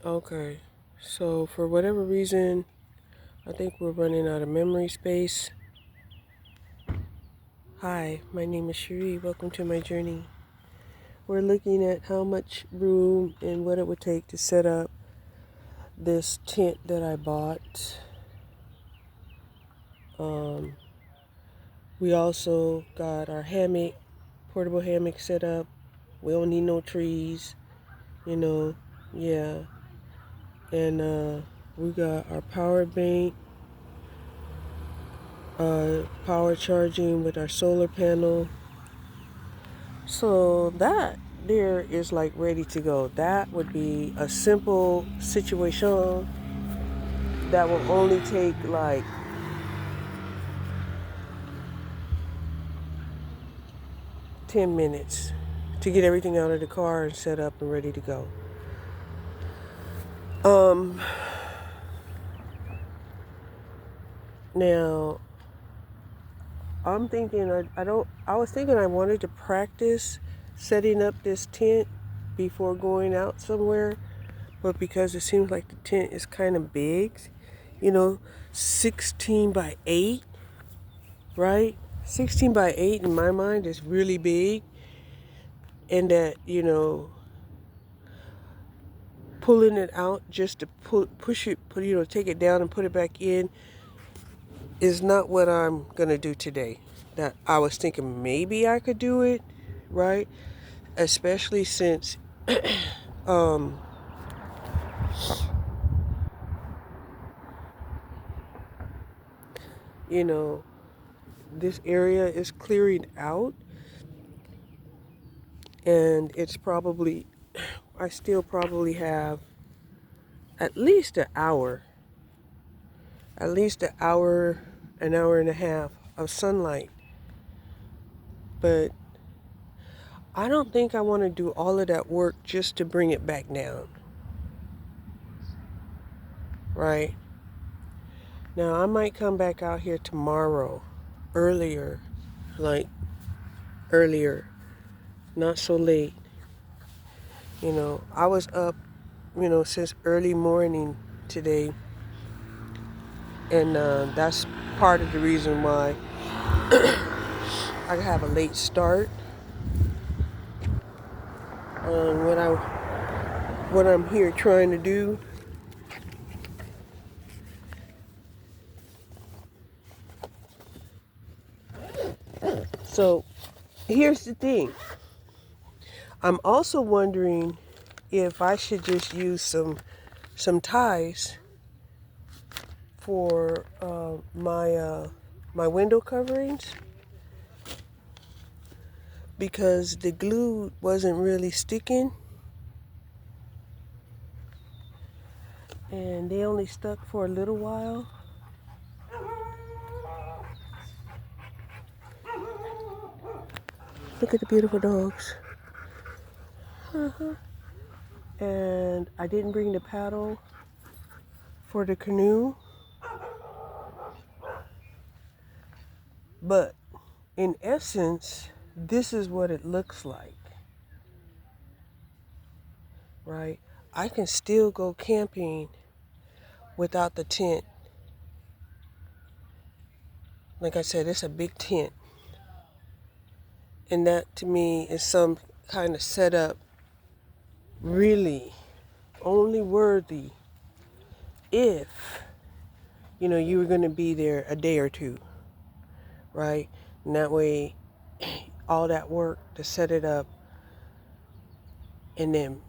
Okay, so for whatever reason, I think we're running out of memory space. Hi, my name is Cherie. Welcome to my journey. We're looking at how much room and what it would take to set up this tent that I bought. Um, we also got our hammock, portable hammock set up. We don't need no trees, you know, yeah. And we got our power bank, power charging with our solar panel. So that there is like ready to go. That would be a simple situation that will only take like 10 minutes to get everything out of the car and set up and ready to go. Um, Now I'm thinking I was thinking I wanted to practice setting up this tent before going out somewhere, but because it seems like the tent is kind of big, you know, 16 by 8, right? 16 by 8 in my mind is really big, and that, pulling it out just to push it, take it down and put it back in is not what I'm going to do today. That I was thinking maybe I could do it, right? Especially since um you know, this area is clearing out, and it's probably I still probably have at least an hour and a half of sunlight. But I don't think I want to do all of that work just to bring it back down, right? Now, I might come back out here tomorrow, earlier, like earlier, not so late. I was up, since early morning today, and that's part of the reason why I have a late start on what I'm here trying to do. So here's the thing. I'm also wondering if I should just use some ties for my window coverings, because the glue wasn't really sticking, and they only stuck for a little while. Look at the beautiful dogs. And I didn't bring the paddle for the canoe, but in essence, this is what it looks like, right? I can still go camping without the tent. Like I said, it's a big tent. And that to me is some kind of setup really only worthy if, you were going to be there a day or two, right? And that way, all that work to set it up and then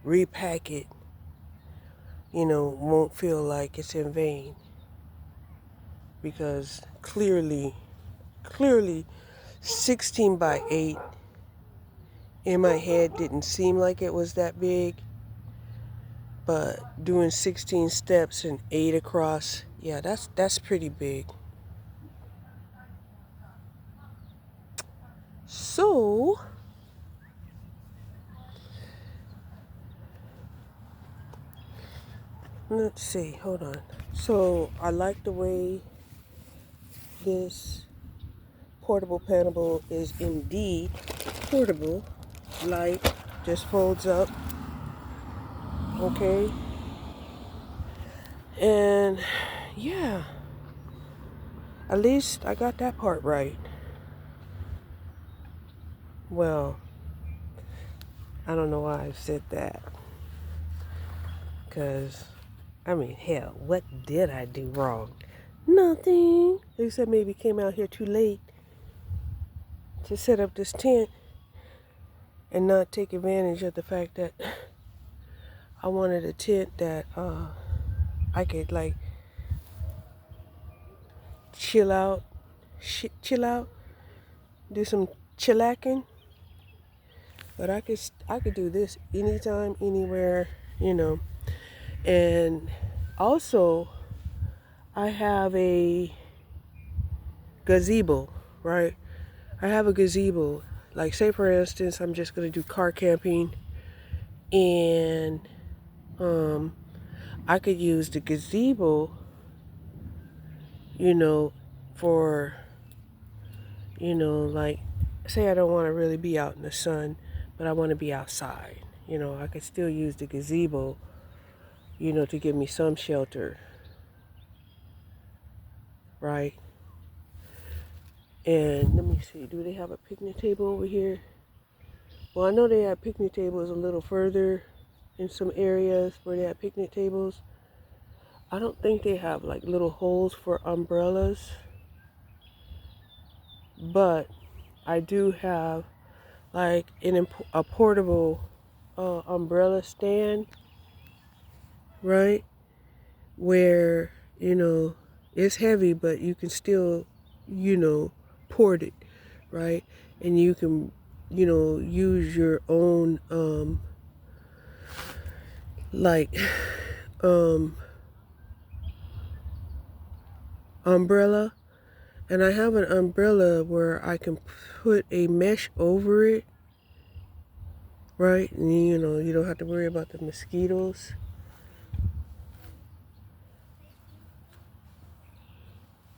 repack it, won't feel like it's in vain. Because clearly, 16 by 8 in my head didn't seem like it was that big. But doing 16 steps and 8 across, yeah, that's pretty big. So, let's see, hold on. So, I like the way this portable panel is indeed portable. Light just folds up. Okay? And yeah, at least I got that part right. Well, I don't know why I said that. Because, I mean, hell, what did I do wrong? Nothing. Except maybe came out here too late to set up this tent and not take advantage of the fact that I wanted a tent that I could like chill out, chill out, do some chillacking. But I could do this anytime, anywhere, you know. And also, I have a gazebo, right? I have a gazebo. Like, say for instance, I'm just gonna do car camping, and I could use the gazebo, you know, for, like, say I don't want to really be out in the sun, but I want to be outside. I could still use the gazebo, to give me some shelter, right? And let me see, do they have a picnic table over here? Well, I know they have picnic tables a little further in some areas where they have picnic tables. I don't think they have like little holes for umbrellas, but I do have like a portable umbrella stand, right? Where, it's heavy, but you can still, port it, right? And you can, use your own, like, um, umbrella. And I have an umbrella where I can put a mesh over it, right? And, you don't have to worry about the mosquitoes.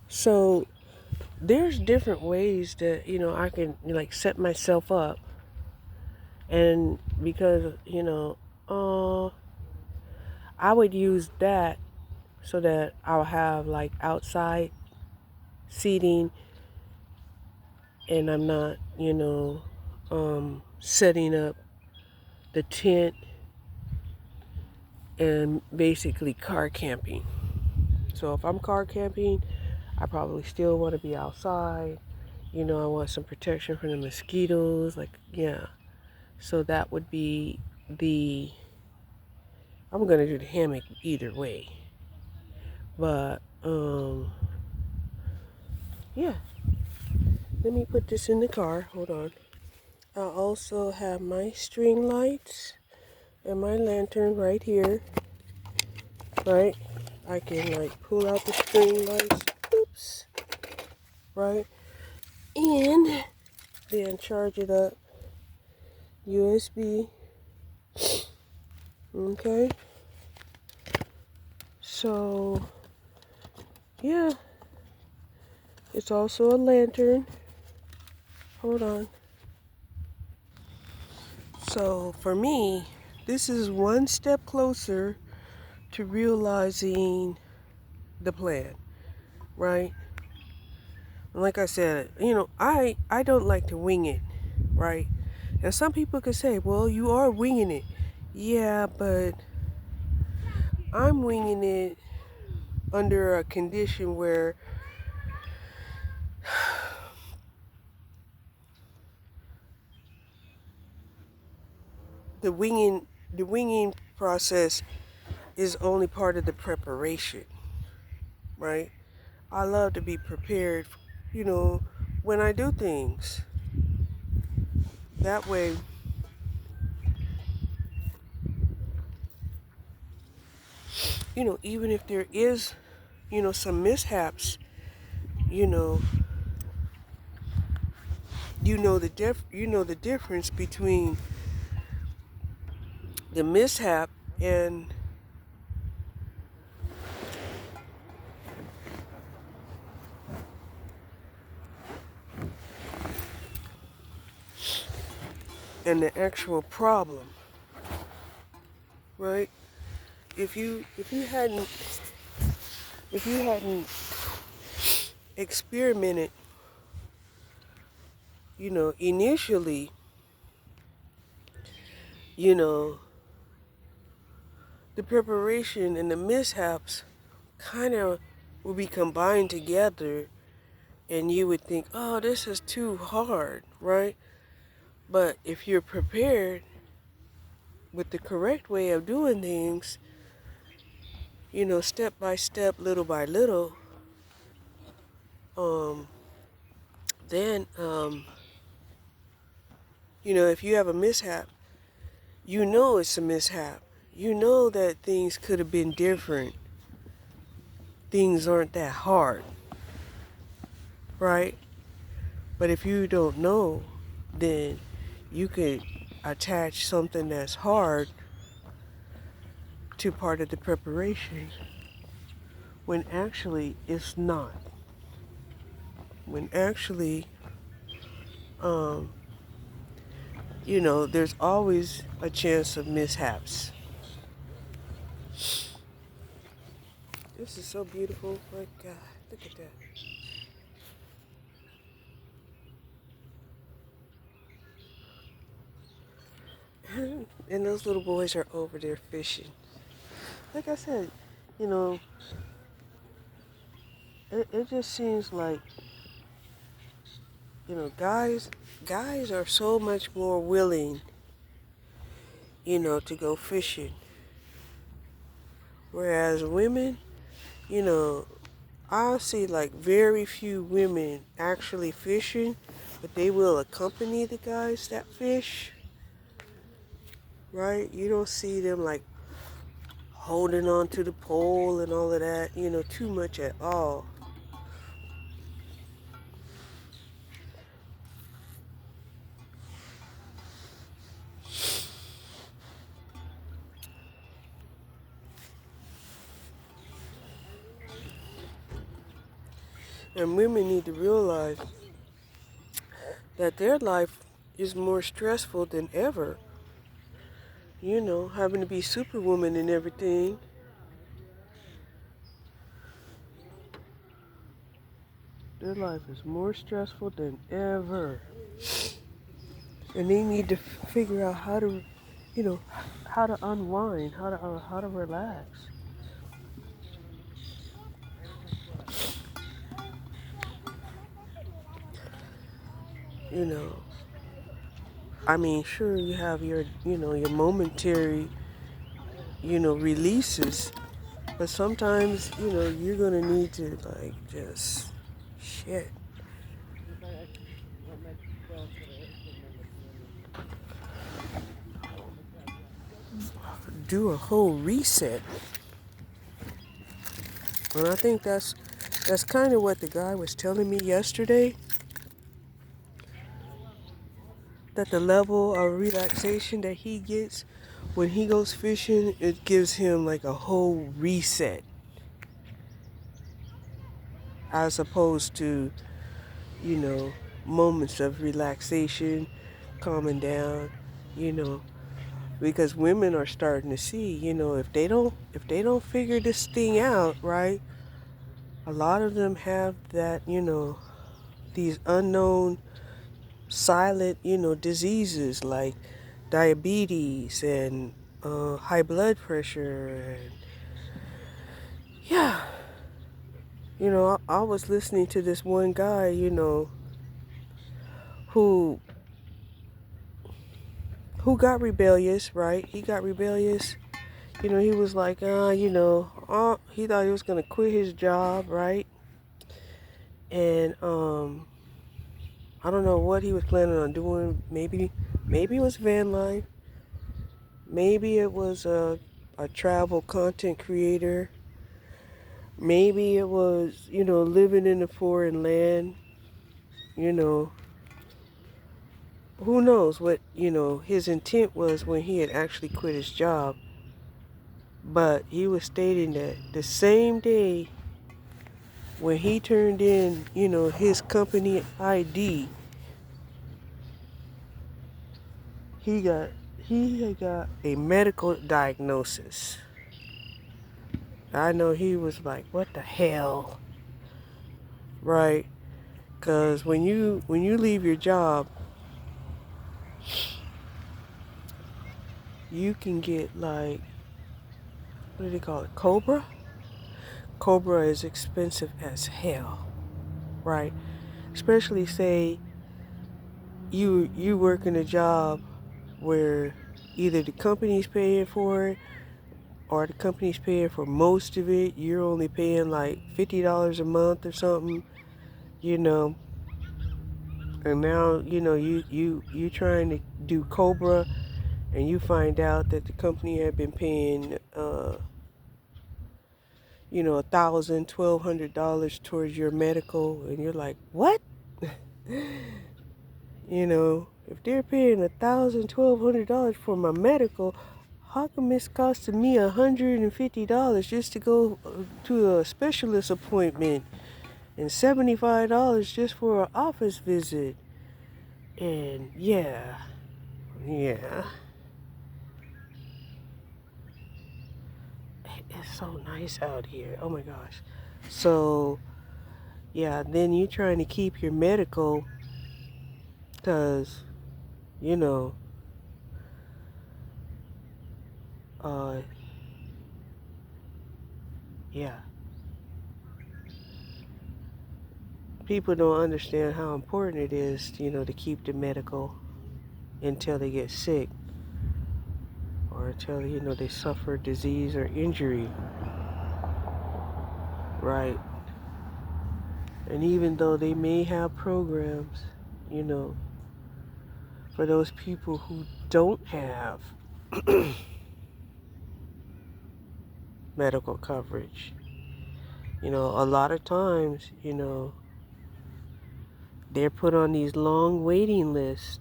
So there's different ways that, I can like set myself up. And because, I would use that so that I'll have like outside seating, and I'm not, setting up the tent and basically car camping. So if I'm car camping, I probably still want to be outside. I want some protection from the mosquitoes. Like, yeah. So that would be I'm going to do the hammock either way. But, yeah. Let me put this in the car. Hold on. I also have my string lights and my lantern right here. Right? I can like pull out the string lights. Oops. Right? And then charge it up. USB. Okay. So, yeah. It's also a lantern. Hold on. So, for me, this is one step closer to realizing the plan, right? And like I said, I don't like to wing it, right? And some people could say, well, you are winging it. Yeah, but I'm winging it under a condition where the winging process is only part of the preparation, right? I love to be prepared, when I do things. That way, even if there is, some mishaps, you know, the difference between the mishap and the actual problem, right? if you hadn't experimented, initially, you know, the preparation and the mishaps kind of will be combined together, and you would think, oh, this is too hard, right? But if you're prepared with the correct way of doing things, step by step, little by little, um, then, if you have a mishap, it's a mishap. You know that things could have been different. Things aren't that hard, right? But if you don't know, then you could attach something that's hard to part of the preparation when actually it's not. When actually, um, there's always a chance of mishaps. This is so beautiful. My God, look at that. And those little boys are over there fishing. Like I said, you know, it just seems like, guys are so much more willing, to go fishing. Whereas women, you know, I'll see like very few women actually fishing, but they will accompany the guys that fish, right? You don't see them like holding on to the pole and all of that, too much at all. And women need to realize that their life is more stressful than ever. Having to be superwoman and everything. Their life is more stressful than ever. And they need to figure out you know, how to unwind, how to relax. You know, I mean, sure, you have your momentary, releases, but sometimes, you're gonna need to like just shit. Do a whole reset. And I think that's kind of what the guy was telling me yesterday. That the level of relaxation that he gets when he goes fishing, it gives him like a whole reset. As opposed to, you know, moments of relaxation, calming down, you know, because women are starting to see, if they don't figure this thing out, right? A lot of them have that, these unknown silent, diseases like diabetes and high blood pressure. And yeah, I was listening to this one guy, who got rebellious, right? He got rebellious. He was like, he thought he was gonna quit his job, right? And I don't know what he was planning on doing. Maybe it was van life. Maybe it was a travel content creator. Maybe it was, living in a foreign land. You know, who knows what, his intent was when he had actually quit his job. But he was stating that the same day when he turned in, his company ID, he had got a medical diagnosis. I know he was like, what the hell? Right? Because when you leave your job, you can get like, what do they call it? Cobra? Cobra is expensive as hell, right? Especially say you work in a job where either the company's paying for it or the company's paying for most of it. You're only paying like $50 a month or something, you know. And now, you trying to do Cobra, and you find out that the company had been paying $1,000, $1,200 towards your medical, and you're like, what? If they're paying $1,000, $1,200 for my medical, how come it's costing me $150 just to go to a specialist appointment, and $75 just for an office visit? And yeah, it's so nice out here. Oh my gosh. So yeah, then you're trying to keep your medical because you know, uh, yeah, people don't understand how important it is, to keep the medical until they get sick or until, they suffer disease or injury, right? And even though they may have programs, you know, for those people who don't have medical coverage, a lot of times, they're put on these long waiting lists,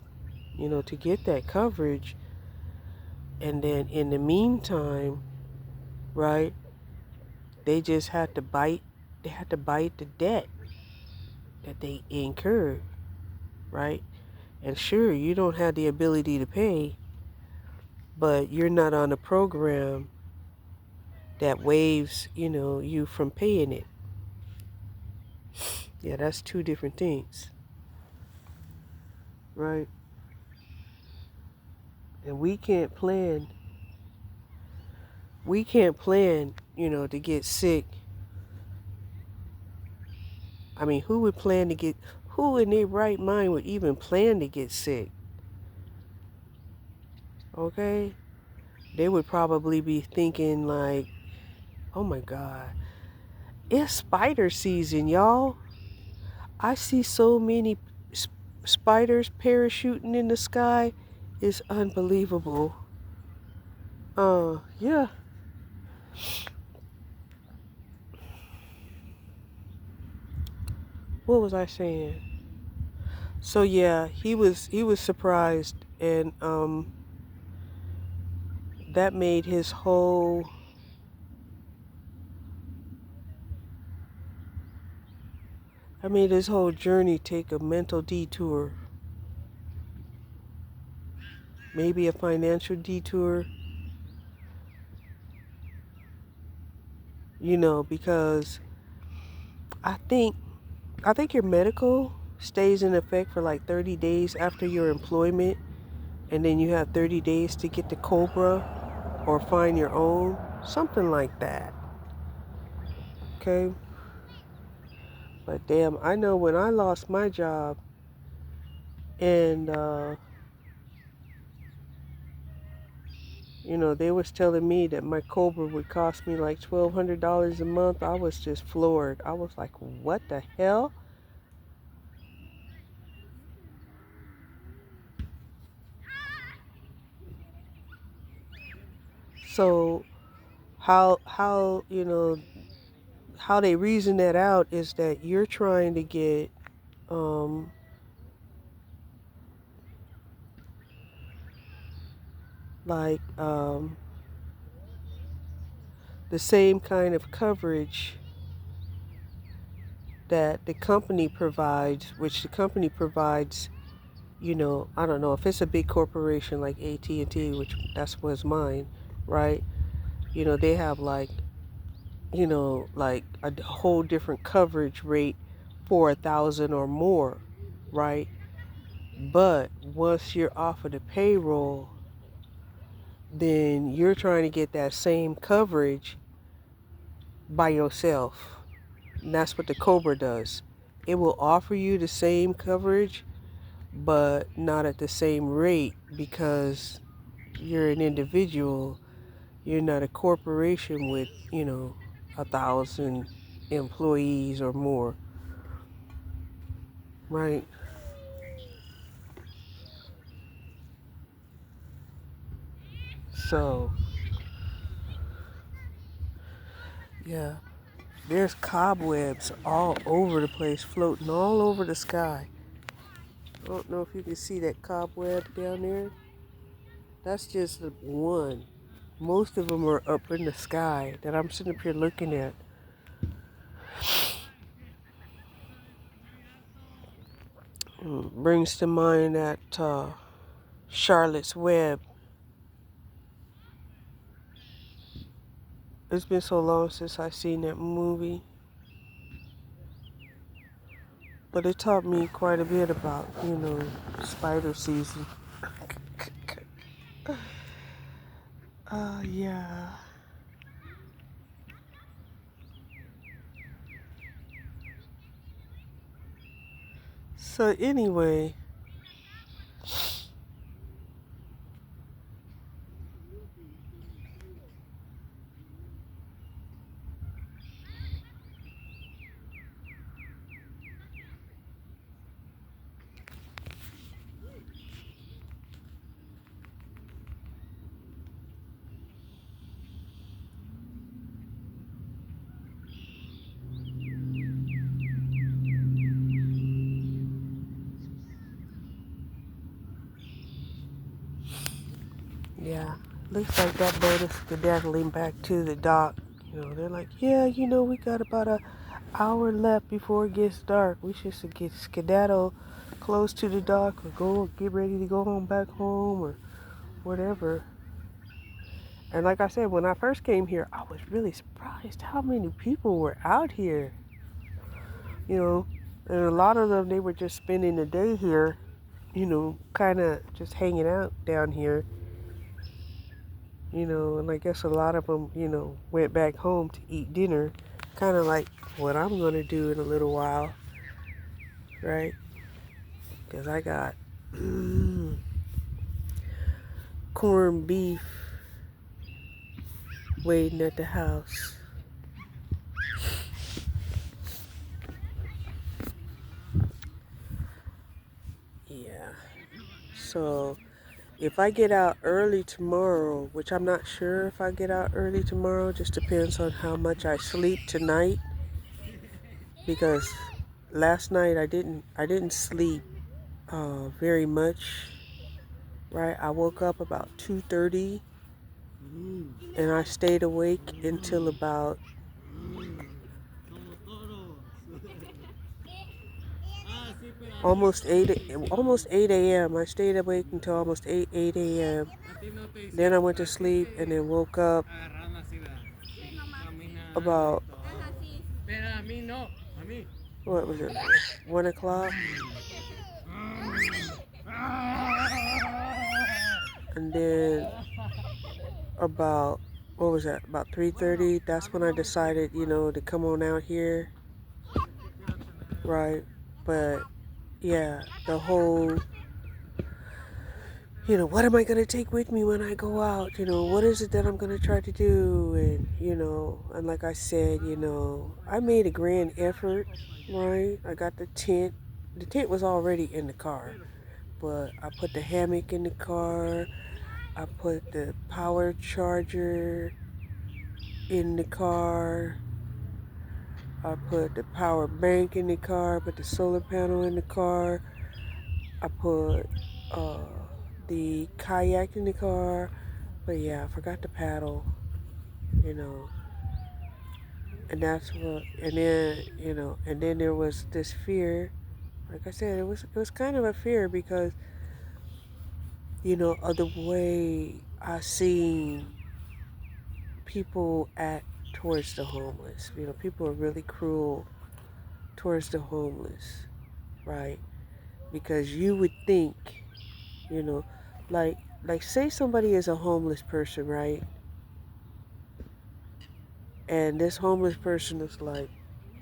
to get that coverage. And then in the meantime, right, they just had to bite the debt that they incurred, right? And sure, you don't have the ability to pay, but you're not on a program that waives, you from paying it. Yeah, that's two different things, right? And we can't plan, to get sick. I mean, who in their right mind would even plan to get sick? Okay? They would probably be thinking like, oh my God, it's spider season, y'all. I see so many spiders parachuting in the sky. It's unbelievable. Yeah. What was I saying? So yeah, he was surprised, and that made his whole journey take a mental detour, maybe a financial detour, because I think I think your medical stays in effect for like 30 days after your employment, and then you have 30 days to get the Cobra or find your own, something like that. Okay? But damn, I know when I lost my job and they was telling me that my Cobra would cost me like $1,200 a month, I was just floored. I was like, what the hell? So how they reason that out is that you're trying to get um like the same kind of coverage that the company provides, which the company provides, I don't know if it's a big corporation like AT&T, which that's was mine, right? They have like like a whole different coverage rate for 1,000 or more, right? But once you're off of the payroll, then you're trying to get that same coverage by yourself. And that's what the Cobra does. It will offer you the same coverage, but not at the same rate because you're an individual. You're not a corporation with, 1,000 employees or more, right? So, yeah, there's cobwebs all over the place, floating all over the sky. I don't know if you can see that cobweb down there. That's just one. Most of them are up in the sky that I'm sitting up here looking at. Brings to mind that Charlotte's Web. It's been so long since I seen that movie, but it taught me quite a bit about, spider season. Yeah. So anyway, yeah, looks like that boat is skedaddling back to the dock. They're like, yeah, we got about an hour left before it gets dark. We should get skedaddle close to the dock or get ready to go on back home or whatever. And like I said, when I first came here, I was really surprised how many people were out here. And a lot of them, they were just spending the day here, kind of just hanging out down here. And I guess a lot of them, went back home to eat dinner, kind of like what I'm going to do in a little while, right? Because I got corned beef waiting at the house. Yeah. So if I get out early tomorrow, which I'm not sure if I get out early tomorrow, just depends on how much I sleep tonight. Because last night I didn't sleep very much. Right, I woke up about 2:30, and I stayed awake until about almost 8 a.m. I stayed awake until almost 8 a.m. Then I went to sleep and then woke up about, what was it, 1 o'clock? And then about, what was that, about 3:30, that's when I decided, to come on out here, right? But yeah, the whole, what am I going to take with me when I go out? What is it that I'm going to try to do? And like I said, I made a grand effort, right? I got the tent. The tent was already in the car, but I put the hammock in the car. I put the power charger in the car. I put the power bank in the car, put the solar panel in the car. I put the kayak in the car. But yeah, I forgot the paddle, you know. And that's what, and then, and then there was this fear. Like I said, it was kind of a fear because, of the way I seen people act towards the homeless. You know, people are really cruel towards the homeless, right? Because you would think, you know, like say somebody is a homeless person, right? And this homeless person is like,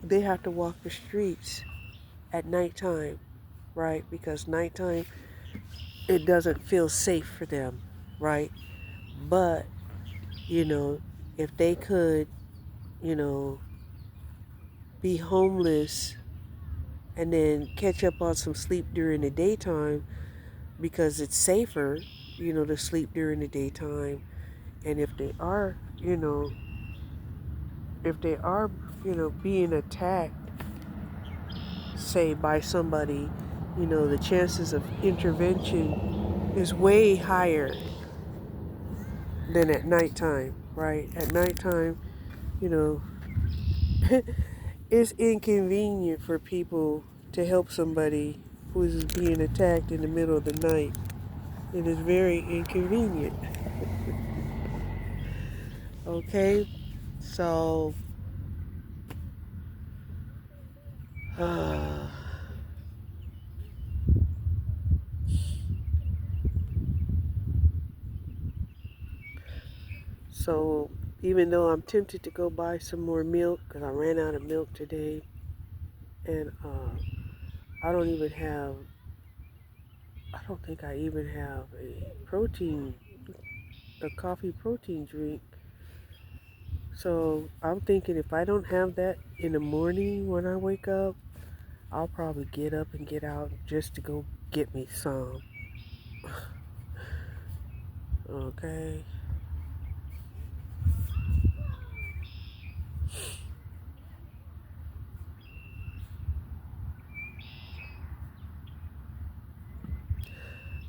they have to walk the streets at nighttime, right? Because nighttime, it doesn't feel safe for them, right? But, you know, if they could, you know, be homeless and then catch up on some sleep during the daytime because it's safer, you know, to sleep during the daytime. And if they are, you know, if they are, you know, being attacked, say by somebody, you know, the chances of intervention is way higher than at nighttime, right? At nighttime, you know, it's inconvenient for people to help somebody who is being attacked in the middle of the night. It is very inconvenient. Okay? So, uh, so even though I'm tempted to go buy some more milk because I ran out of milk today, and I don't even have, I don't think I even have a coffee protein drink. So I'm thinking if I don't have that in the morning when I wake up, I'll probably get up and get out just to go get me some. Okay.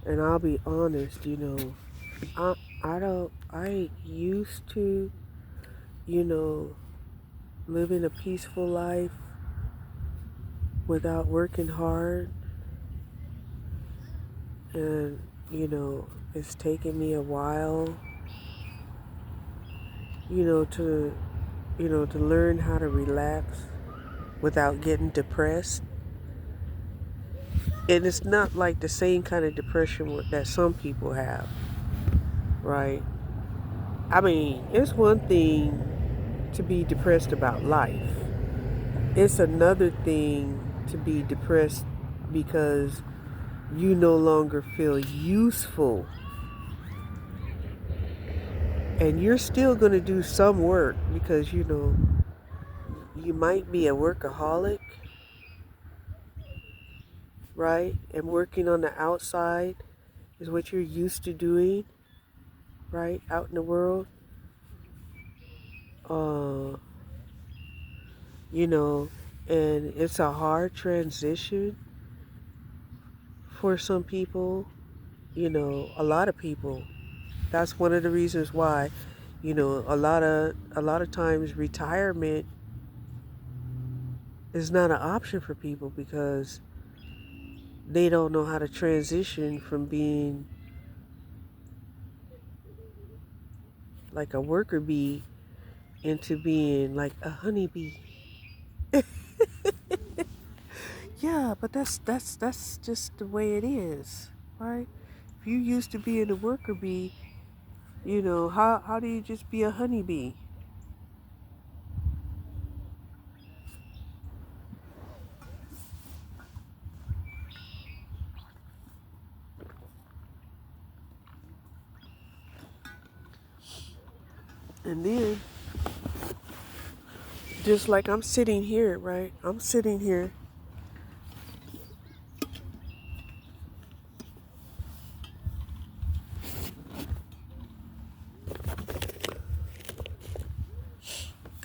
And I'll be honest, you know, I I used to, you know, living a peaceful life without working hard, and you know, it's taken me a while, you know, to learn how to relax without getting depressed. And it's not like the same kind of depression that some people have, right? I mean, it's one thing to be depressed about life. It's another thing to be depressed because you no longer feel useful. And you're still going to do some work because, you know, you might be a workaholic, right? And working on the outside is what you're used to doing, right? Out in the world. Uh, you know, and it's a hard transition for some people, you know, a lot of people. That's one of the reasons why, you know, a lot of times retirement is not an option for people because they don't know how to transition from being like a worker bee into being like a honeybee. Yeah, but that's just the way it is, right? If you used to being a worker bee, you know, how do you just be a honeybee? And then just like I'm sitting here, right? I'm sitting here.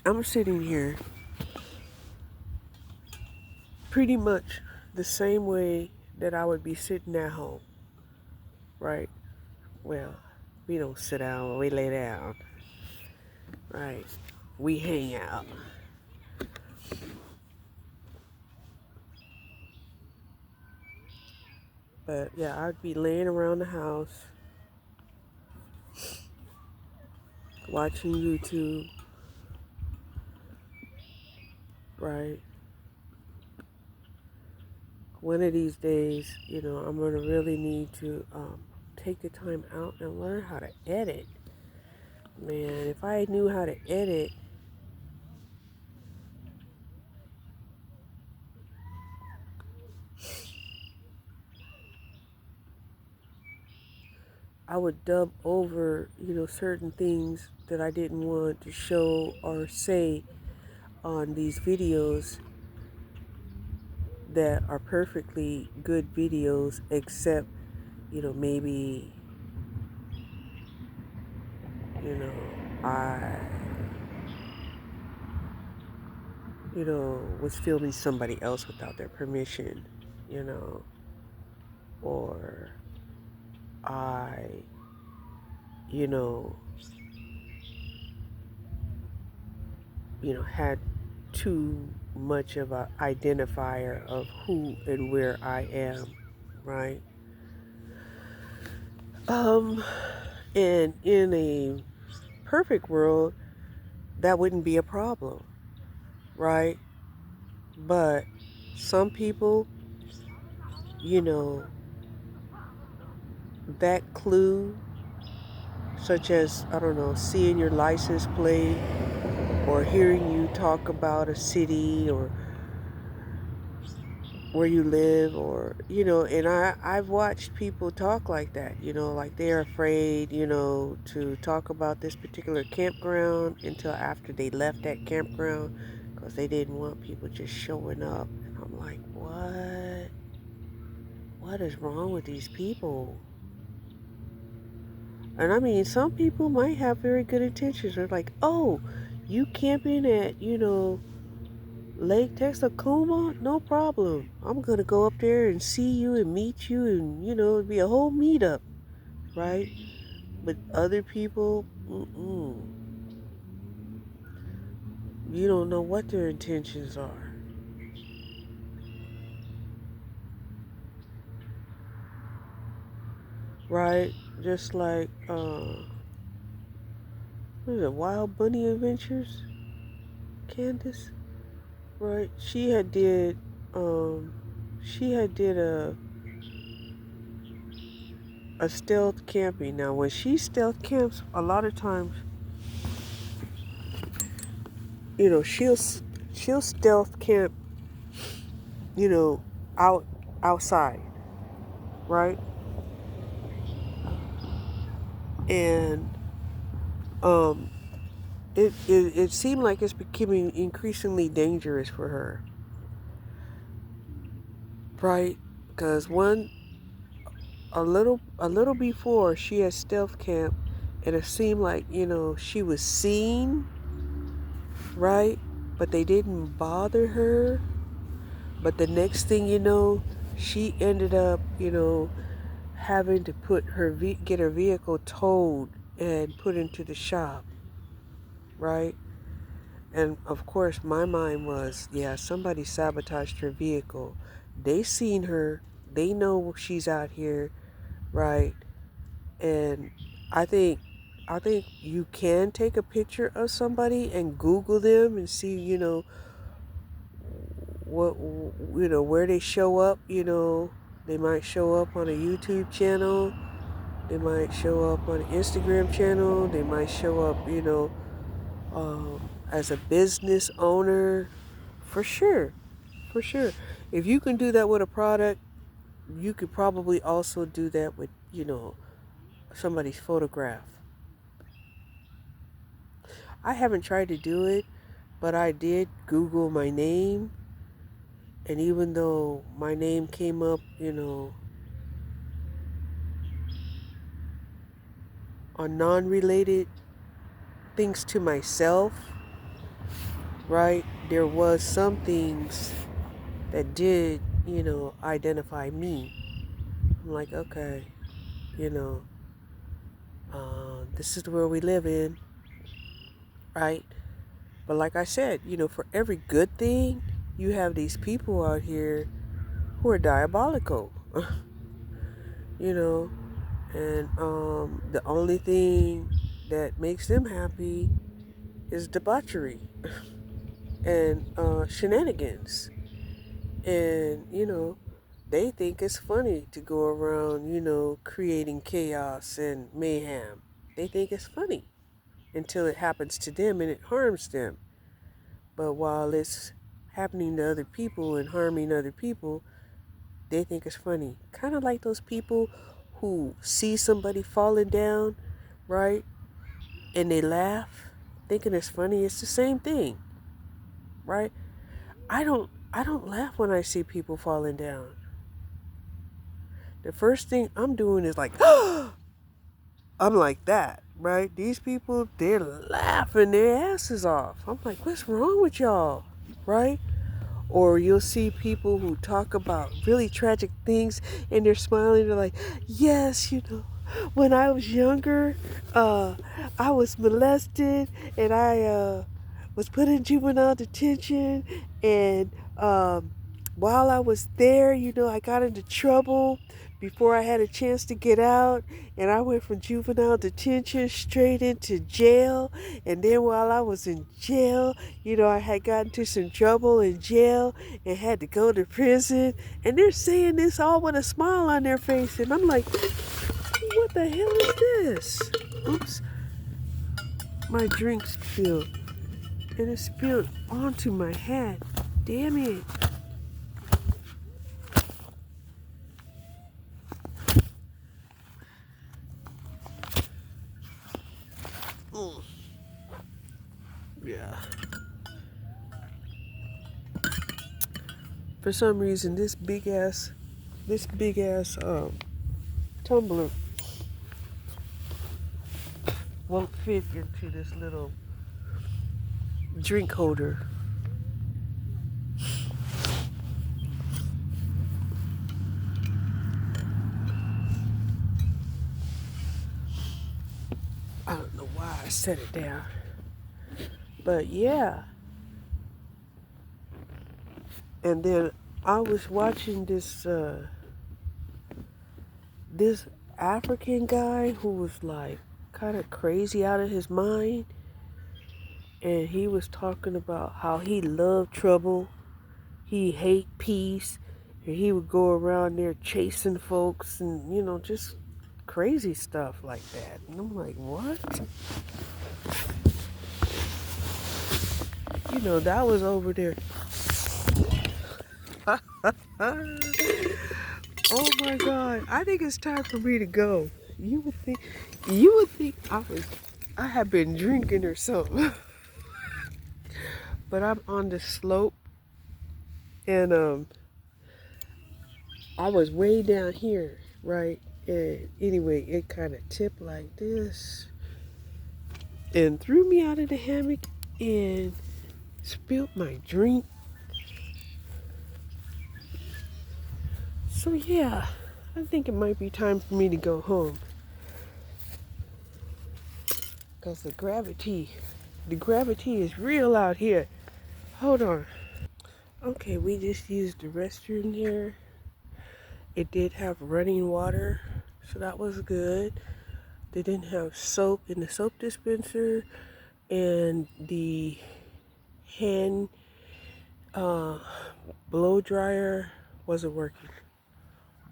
I'm sitting here pretty much the same way that I would be sitting at home, right? Well, we don't sit down, we lay down, right? We hang out. But yeah, I'd be laying around the house watching YouTube, right? One of these days, I'm going to really need to take the time out and learn how to edit. Man, if I knew how to edit, I would dub over, certain things that I didn't want to show or say on these videos that are perfectly good videos, except, maybe, I, was filming somebody else without their permission, or I, you know, had too much of a identifier of who and where I am, right? Um, and in a perfect world, that wouldn't be a problem, right? But some people, you know, that clue, such as, I don't know, seeing your license plate or hearing you talk about a city or where you live, or and I've watched people talk like that, like they're afraid, to talk about this particular campground until after they left that campground because they didn't want people just showing up. And I'm like, what is wrong with these people? And I mean, some people might have very good intentions. They're like, oh, you camping at Lake Texacoma, no problem. I'm gonna go up there and see you and meet you, and it'd be a whole meetup, right? But other people, you don't know what their intentions are, right? Just like what is it, Wild Bunny Adventures, Candace, right? She had did a stealth camping. Now, when she stealth camps, a lot of times, she'll stealth camp, you know, out outside, right? And um, it seemed like it's becoming increasingly dangerous for her, right? Because a little before she had stealth camp, and it seemed like she was seen, right? But they didn't bother her. But the next thing you know, she ended up, having to get her vehicle towed and put into the shop, right? And of course, my mind was, yeah, somebody sabotaged her vehicle. They seen her. They know she's out here, right? And I think, I think you can take a picture of somebody and Google them and see, what where they show up. They might show up on a YouTube channel. They might show up on an Instagram channel. They might show up, as a business owner. For sure, for sure. If you can do that with a product, you could probably also do that with, somebody's photograph. I haven't tried to do it, but I did Google my name. And even though my name came up, on non-related things to myself, right? There was some things that did, identify me. I'm like, okay, you know, this is the world we live in, right? But like I said, for every good thing, you have these people out here who are diabolical, you know, and the only thing that makes them happy is debauchery. and shenanigans. And, they think it's funny to go around, creating chaos and mayhem. They think it's funny until it happens to them and it harms them. But while it's happening to other people and harming other people, they think it's funny. Kind of like those people who see somebody falling down, right? And they laugh, thinking it's funny. It's the same thing, right? I don't laugh when I see people falling down. The first thing I'm doing is like, I'm like that, right? These people, they're laughing their asses off. I'm like, what's wrong with y'all, right? Or you'll see people who talk about really tragic things and they're smiling. They're like, yes, when I was younger, I was molested and I was put in juvenile detention. And while I was there, I got into trouble before I had a chance to get out. And I went from juvenile detention straight into jail. And then while I was in jail, I had gotten into some trouble in jail and had to go to prison. And they're saying this all with a smile on their face. And I'm like, what the hell is this? Oops, my drink spilled. And it spilled onto my hat. Damn it. Mm. Yeah. For some reason, this big ass tumbler won't fit into this little drink holder. I don't know why I set it down. But yeah. And then I was watching this African guy who was like kind of crazy out of his mind. And he was talking about how he loved trouble. He hate peace. And he would go around there chasing folks and, just crazy stuff like that. And I'm like, what? That was over there. Oh my God. I think it's time for me to go. You would think I had been drinking or something. But I'm on the slope and I was way down here, right? And anyway, it kind of tipped like this and threw me out of the hammock and spilled my drink. So yeah, I think it might be time for me to go home. Because the gravity is real out here. Hold on. Okay, we just used the restroom here. It did have running water, so that was good. They didn't have soap in the soap dispenser, and the hand blow dryer wasn't working.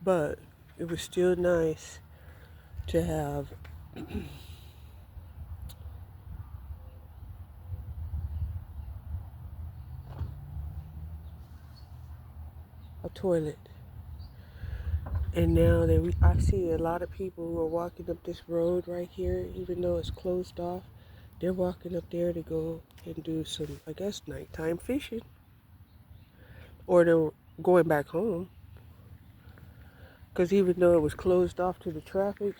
But it was still nice to have a toilet. And now that I see a lot of people who are walking up this road right here, even though it's closed off, they're walking up there to go and do some, I guess, nighttime fishing. Or they're going back home. Because even though it was closed off to the traffic,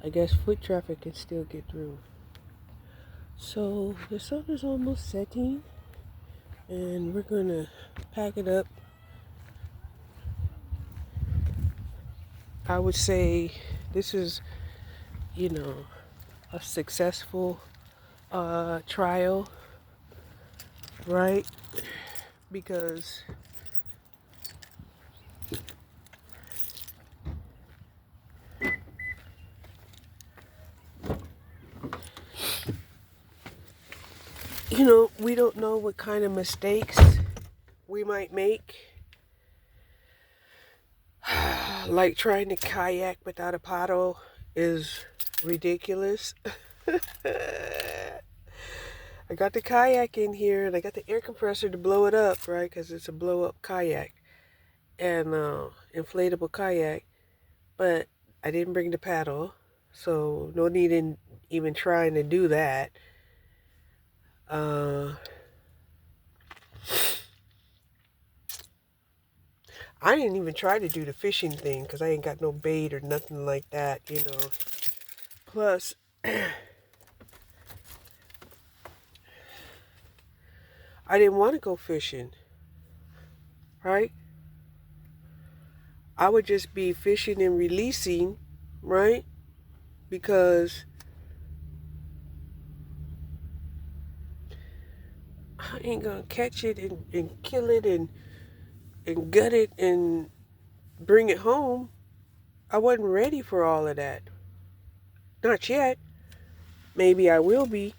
I guess foot traffic can still get through. So the sun is almost setting, and we're going to pack it up. I would say this is, a successful trial, right? Because we don't know what kind of mistakes we might make. Like trying to kayak without a paddle is ridiculous. I got the kayak in here and I got the air compressor to blow it up, right? Because it's a blow up kayak and inflatable kayak. But I didn't bring the paddle, so no need in even trying to do that. I didn't even try to do the fishing thing because I ain't got no bait or nothing like that, Plus, I didn't want to go fishing, right? I would just be fishing and releasing, right? Because I ain't gonna catch it and kill it and gut it and bring it home. I wasn't ready for all of that. Not yet. Maybe I will be,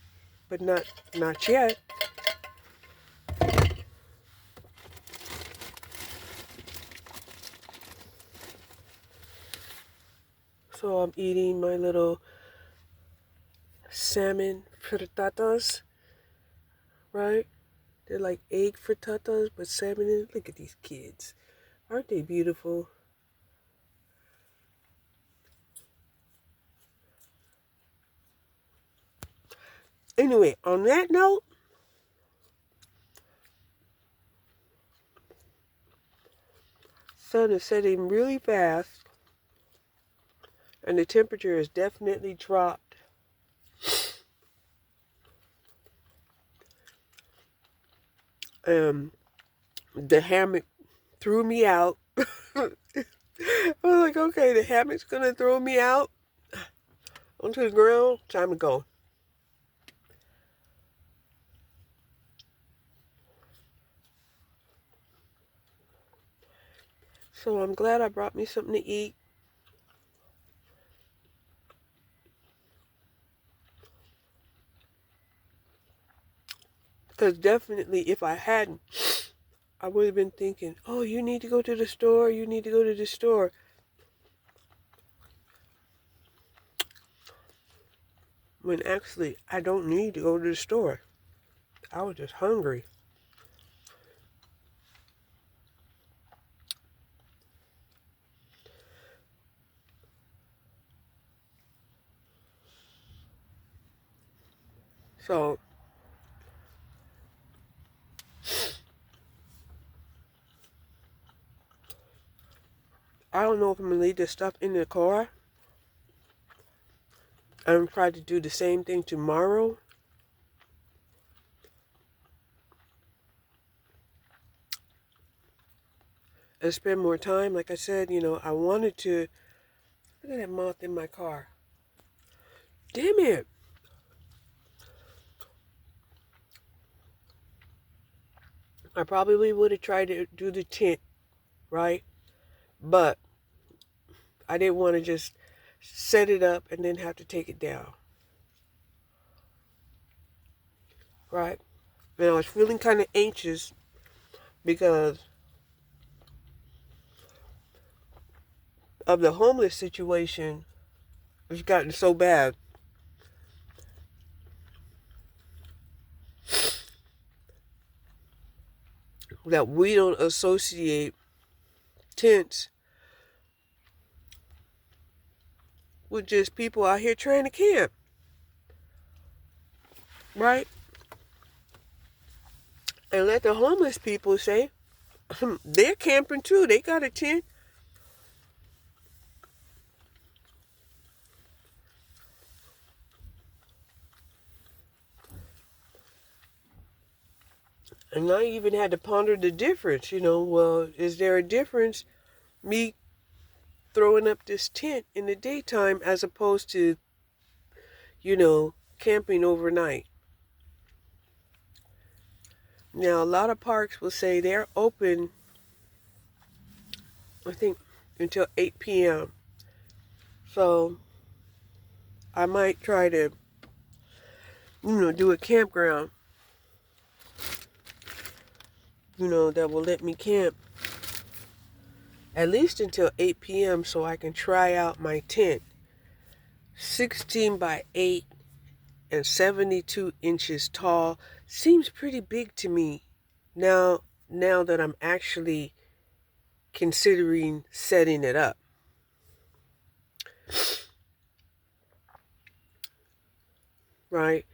but not yet. So I'm eating my little salmon frittatas, right? They're like egg frittatas, but salmon in. Look at these kids. Aren't they beautiful? Anyway, on that note, sun is setting really fast, and the temperature has definitely dropped. The hammock threw me out. I was like, okay, the hammock's gonna throw me out onto the ground. Time to go. So I'm glad I brought me something to eat. Because definitely if I hadn't, I would have been thinking, oh, you need to go to the store. You need to go to the store. When actually, I don't need to go to the store. I was just hungry. So, I don't know if I'm going to leave this stuff in the car. I'm trying to do the same thing tomorrow. And spend more time. Like I said, I wanted to. Look at that moth in my car. Damn it. I probably would have tried to do the tent, right? But I didn't want to just set it up and then have to take it down. Right? And I was feeling kind of anxious because of the homeless situation. It's gotten so bad that we don't associate tents with just people out here trying to camp. Right? And let the homeless people say, they're camping too. They got a tent. And I even had to ponder the difference, well, is there a difference me throwing up this tent in the daytime as opposed to, camping overnight? Now, a lot of parks will say they're open, I think, until 8 p.m. So, I might try to, do a campground that will let me camp at least until 8 p.m. so I can try out my tent. 16 by 8 and 72 inches tall seems pretty big to me now that I'm actually considering setting it up. Right?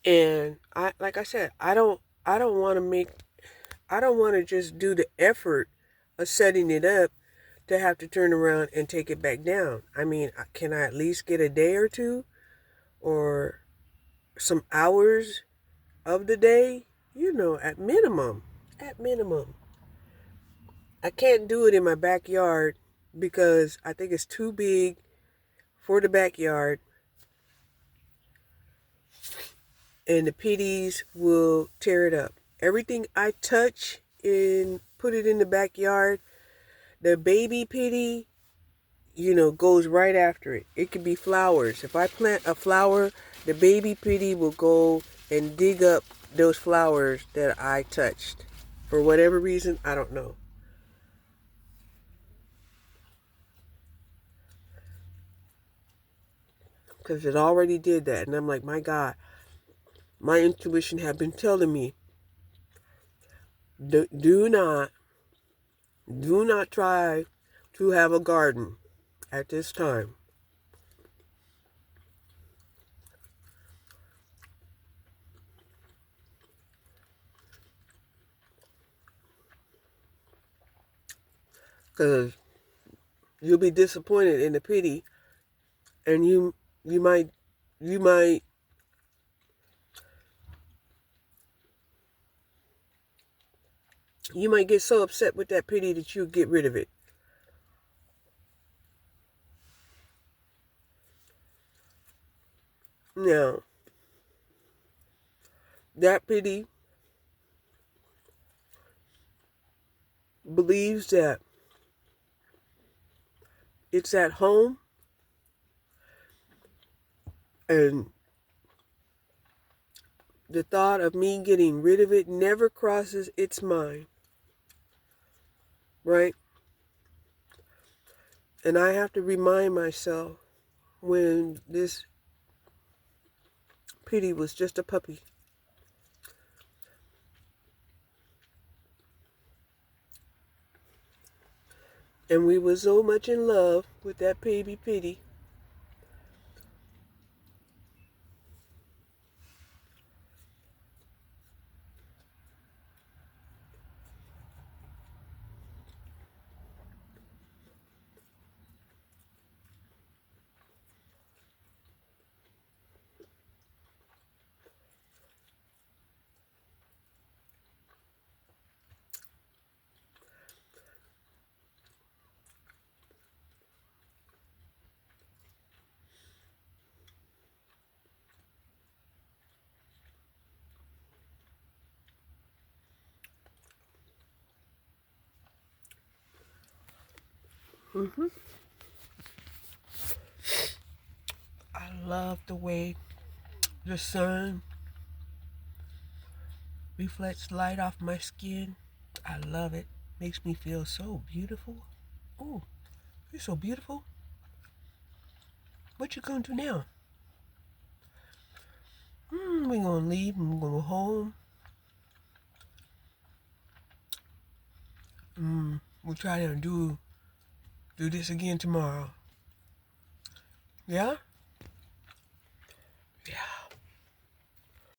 And like I said, I don't want to just do the effort of setting it up to have to turn around and take it back down. I mean, can I at least get a day or two or some hours of the day? At minimum. At minimum. I can't do it in my backyard because I think it's too big for the backyard. And the pitties will tear it up. Everything I touch and put it in the backyard, the baby pitty, goes right after it. It could be flowers. If I plant a flower, the baby pitty will go and dig up those flowers that I touched. For whatever reason, I don't know. Because it already did that. And I'm like, my God, my intuition had been telling me, do not try to have a garden at this time. Because you'll be disappointed in the pitty, and you might get so upset with that pitty that you'll get rid of it. Now, that pitty believes that it's at home, and the thought of me getting rid of it never crosses its mind. Right? And I have to remind myself when this pitty was just a puppy. And we were so much in love with that baby pitty. I love the way the sun reflects light off my skin. I love it. Makes me feel so beautiful. Oh, you're so beautiful. What you gonna do now? We're gonna leave and we're gonna go home. We'll try to do this again tomorrow. Yeah?